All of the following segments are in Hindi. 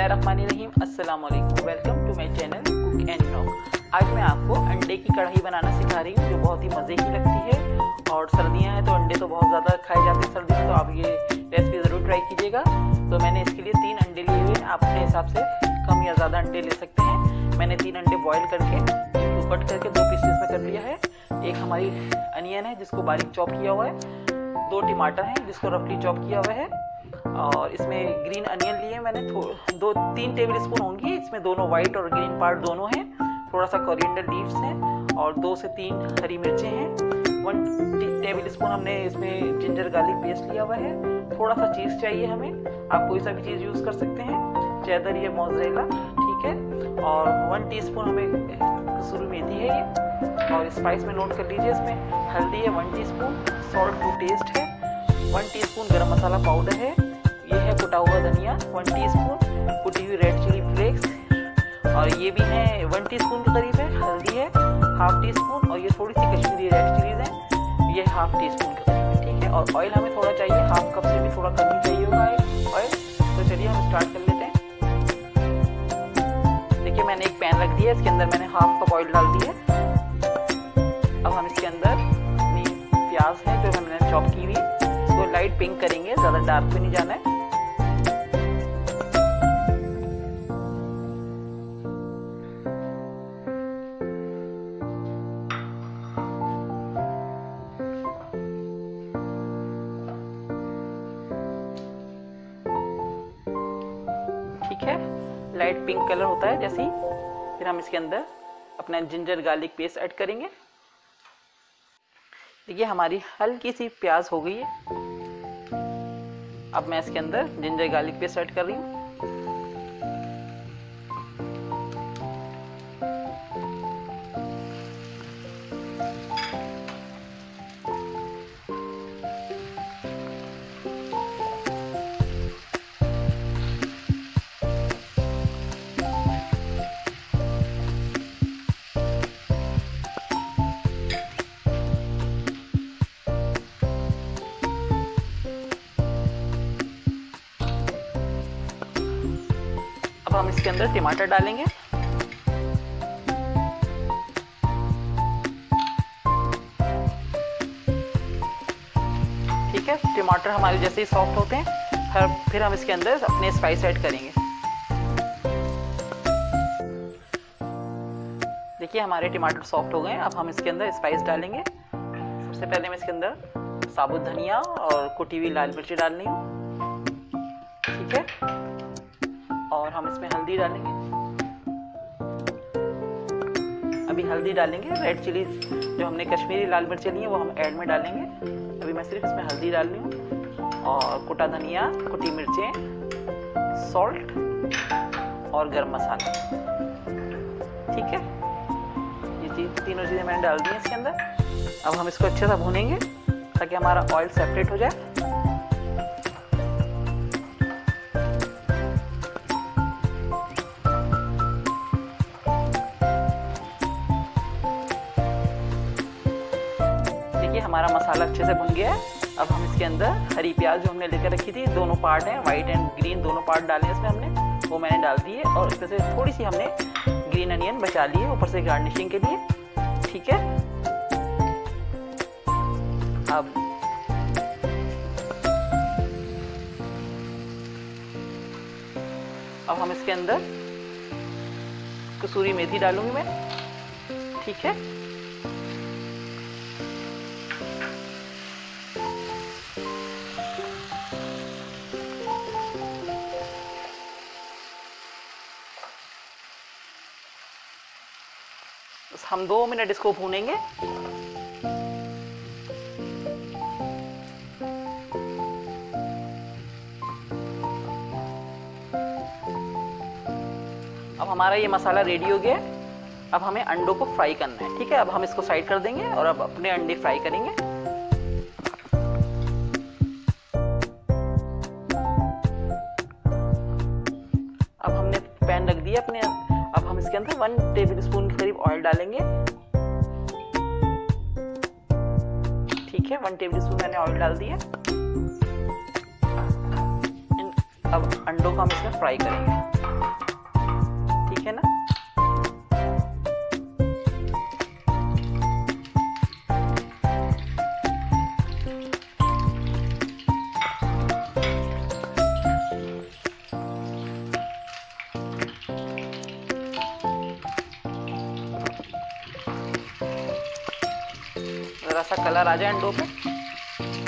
बिस्मिल्लाहिर्रहमानिर्रहीम। अस्सलाम वालेकुम। Welcome to my channel cook and knock. आज मैं आपको अंडे की कढ़ाई बनाना सिखा रही हूँ, जो बहुत ही मज़े की लगती है। और सर्दियाँ हैं तो अंडे तो बहुत ज़्यादा खाए जाते हैं सर्दियों में, तो आप ये रेसिपी ज़रूर ट्राई कीजिएगा। तो मैंने इसके लिए 3 अंडे लिए हुए हैं। आप अपने हिसाब से कम या ज़्यादा अंडे ले सकते हैं। मैंने 3 अंडे बॉयल करके इनको कट करके 2 पीसेस में कर लिया है। एक हमारी अनियन है जिसको बारीक चॉप किया हुआ है, 2 टमाटर हैं जिसको रफली चॉप किया हुआ है, और इसमें ग्रीन अनियन लिए मैंने 2-3 टेबल स्पून होंगी। इसमें दोनों वाइट और ग्रीन पार्ट दोनों हैं। थोड़ा सा कोरिएंडर लीव्स हैं और 2 से 3 हरी मिर्चें हैं। 1 टेबल स्पून हमने इसमें जिंजर गार्लिक पेस्ट लिया हुआ है। थोड़ा सा चीज़ चाहिए हमें, आप कोई सा भी चीज़ यूज़ कर सकते हैं, चेदर या मोज़रेला, ठीक है। और 1 टीस्पून हमें कसूरी मेथी है ये। और स्पाइस में नोट कर लीजिए, इसमें हल्दी है 1 टीस्पून, सॉल्ट टू टेस्ट है, 1 टीस्पून गरम मसाला पाउडर है, ये है कुटा हुआ धनिया 1 टीस्पून, कुटी हुई रेड चिली फ्लेक्स, और ये भी है 1 टीस्पून के करीब है। हल्दी है 1/2 टीस्पून, और ये थोड़ी सी कश्मीरी रेड चिलीज हैं, ये 1/2 टीस्पून के करीब है, ठीक है। और ऑयल हमें थोड़ा चाहिए, 1/2 कप से भी थोड़ा कम ही चाहिए होगा ऑयल। तो चलिए हम स्टार्ट कर लेते हैं। देखिए मैंने एक पैन रख दिया, इसके अंदर मैंने 1/2 कप ऑयल डाल दिया। अब हम इसके अंदर अपनी प्याज है जो हमने चॉप की हुई, इसको लाइट पिंक करेंगे, ज़्यादा डार्क पे नहीं जाना है। ठीक है, लाइट पिंक कलर होता है जैसे ही, फिर हम इसके अंदर अपना जिंजर गार्लिक पेस्ट ऐड करेंगे। देखिए हमारी हल्की सी प्याज हो गई है। अब मैं इसके अंदर जिंजर गार्लिक पेस्ट ऐड कर रही हूँ। अब हम इसके अंदर टमाटर डालेंगे। ठीक है, टमाटर हमारे जैसे ही सॉफ्ट होते हैं, फिर हम इसके अंदर अपने स्पाइस ऐड करेंगे। देखिए हमारे टमाटर सॉफ्ट हो गए हैं। अब हम इसके अंदर स्पाइस डालेंगे। सबसे पहले मैं इसके अंदर साबुत धनिया और कुटी हुई लाल मिर्ची डालनी हूँ, ठीक है। और हम इसमें हल्दी डालेंगे। अभी हल्दी डालेंगे, रेड चिली जो हमने कश्मीरी लाल मिर्चें ली हैं वो हम ऐड में डालेंगे। अभी मैं सिर्फ इसमें हल्दी डाल रही हूँ, और कुटा धनिया, कुटी मिर्चें, सॉल्ट और गरम मसाला, ठीक है। ये तीनों चीज़ें मैंने डाल दी हैं इसके अंदर। अब हम इसको अच्छे से भूनेंगे ताकि हमारा ऑयल सेपरेट हो जाए। हमारा मसाला अच्छे से भुन गया है। अब हम इसके अंदर हरी प्याज जो हमने लेकर रखी थी, दोनों पार्ट हैं, वाइट एंड ग्रीन दोनों पार्ट डाले हैं इसमें हमने, वो मैंने डाल दिए। और इसमें से थोड़ी सी हमने ग्रीन अनियन बचा ली है ऊपर से गार्निशिंग के लिए, ठीक है। अब हम इसके अंदर कसूरी मेथी डालूंगी मैं, ठीक है। हम 2 मिनट इसको भूनेंगे। अब हमारा ये मसाला रेडी हो गया है। अब हमें अंडों को फ्राई करना है, ठीक है। अब हम इसको साइड कर देंगे और अब अपने अंडे फ्राई करेंगे। अब हमने पैन रख दिया अपने। अब हम इसके अंदर 1 टेबल स्पून के करीब ऑयल डालेंगे, ठीक है। 1 टेबल स्पून मैंने ऑयल डाल दिया। अब अंडों को हम इसमें फ्राई करेंगे। सा कलर आ जाए अंडों पे।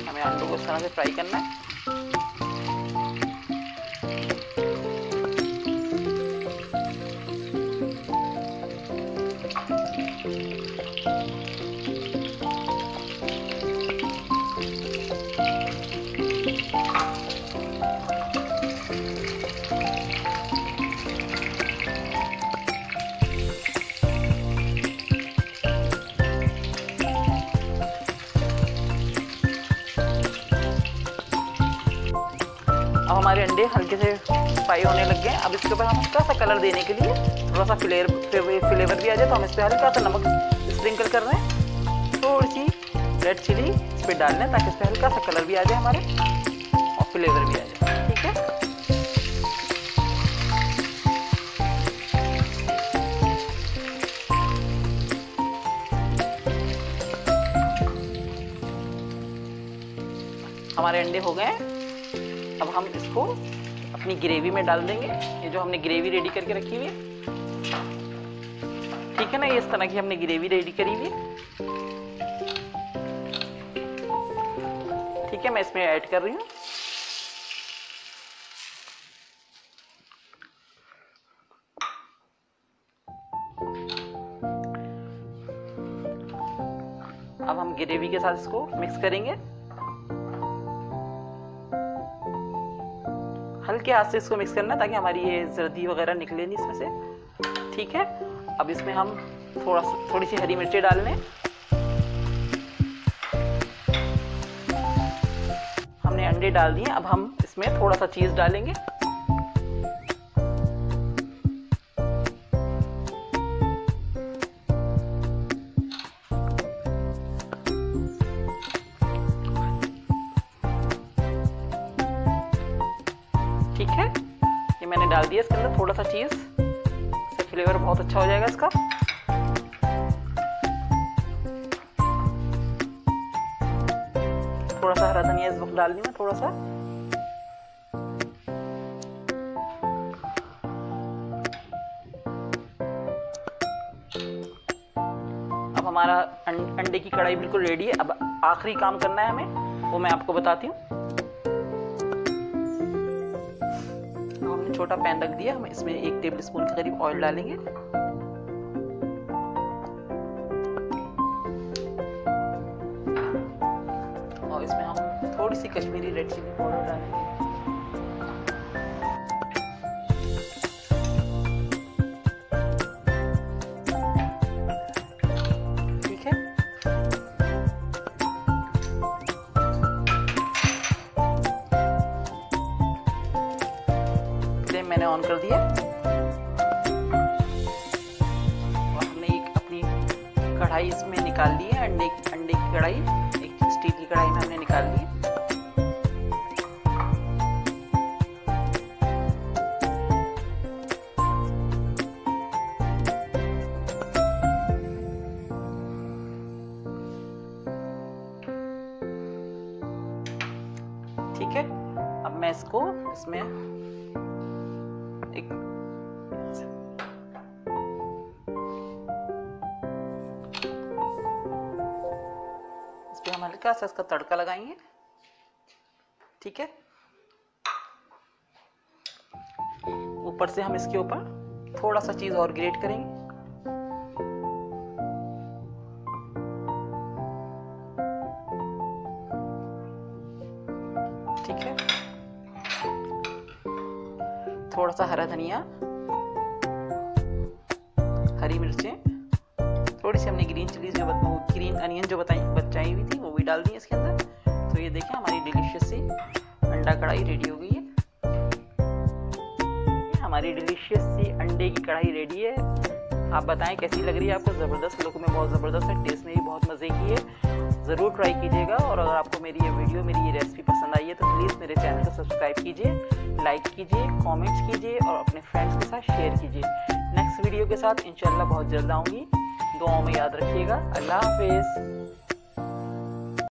हमें अंडों को इस तरह से फ्राई करना है। अब हमारे अंडे हल्के से फ्राई होने लग गए। अब इसके ऊपर हम हल्का सा कलर देने के लिए, थोड़ा सा फ्लेवर भी आ जाए, तो हम इस पर हल्का सा नमक स्प्रिंकल कर रहे हैं। थोड़ी सी रेड चिली इस पर डाल लें ताकि इस पर हल्का सा कलर भी आ जाए हमारे और फ्लेवर भी आ जाए। ठीक है, हमारे अंडे हो गए। अब हम इसको अपनी ग्रेवी में डाल देंगे। ये जो हमने ग्रेवी रेडी करके रखी हुई है, ठीक है ना, ये इस तरह की हमने ग्रेवी रेडी करी हुई है। ठीक है, मैं इसमें ऐड कर रही हूँ। अब हम ग्रेवी के साथ इसको मिक्स करेंगे। हल्के हाथ से इसको मिक्स करना ताकि हमारी ये जर्दी वगैरह निकले नहीं इसमें से। ठीक है, अब इसमें हम थोड़ी सी हरी मिर्ची डाल लें। हमने अंडे डाल दिए। अब हम इसमें थोड़ा सा चीज डालेंगे। ठीक है, ये मैंने डाल दिया इसके अंदर थोड़ा सा चीज, इससे फ्लेवर बहुत अच्छा हो जाएगा इसका। थोड़ा सा हरा धनिया इस वक्त डाल दी मैं, थोड़ा सा। अब हमारा अंडे की कढ़ाई बिल्कुल रेडी है। अब आखिरी काम करना है हमें, वो मैं आपको बताती हूँ। छोटा पैन रख दिया, हम इसमें 1 टेबल स्पून के करीब ऑयल डालेंगे। और इसमें हम थोड़ी सी कश्मीरी रेड चिली पाउडर डालेंगे। ठीक है, मैंने ऑन कर दिया और हमने एक अपनी कढ़ाई इसमें निकाल ली है। अंडे की कढ़ाई, एक स्टील की कढ़ाई में हमने निकाल ली है। ठीक है, अब मैं इसको इसमें इस पे हम हल्का सा इसका तड़का लगाएंगे। ठीक है, ऊपर से हम इसके ऊपर थोड़ा सा चीज और ग्रेट करेंगे। ठीक है, थोड़ा सा हरा धनिया, हरी मिर्चें, थोड़ी सी हमने ग्रीन चिली ग्रीन अनियन जो बचाई हुई थी वो भी डाल दी इसके अंदर। तो ये देखिए हमारी डिलीशियस सी अंडा कढ़ाई रेडी हो गई है। हमारी डिलीशियस सी अंडे की कढ़ाई रेडी है। आप बताएं कैसी लग रही है आपको। ज़बरदस्त, लोगों में बहुत ज़बरदस्त है, टेस्ट में भी बहुत मज़े की है। ज़रूर ट्राई कीजिएगा। और अगर आपको मेरी ये वीडियो, मेरी ये रेसिपी पसंद आई है तो प्लीज़ मेरे चैनल को सब्सक्राइब कीजिए, लाइक कीजिए, कमेंट्स कीजिए और अपने फ्रेंड्स के साथ शेयर कीजिए। नेक्स्ट वीडियो के साथ इंशाल्लाह बहुत जल्द आऊँगी। दुआओं में याद रखिएगा। अल्लाह हाफिज़।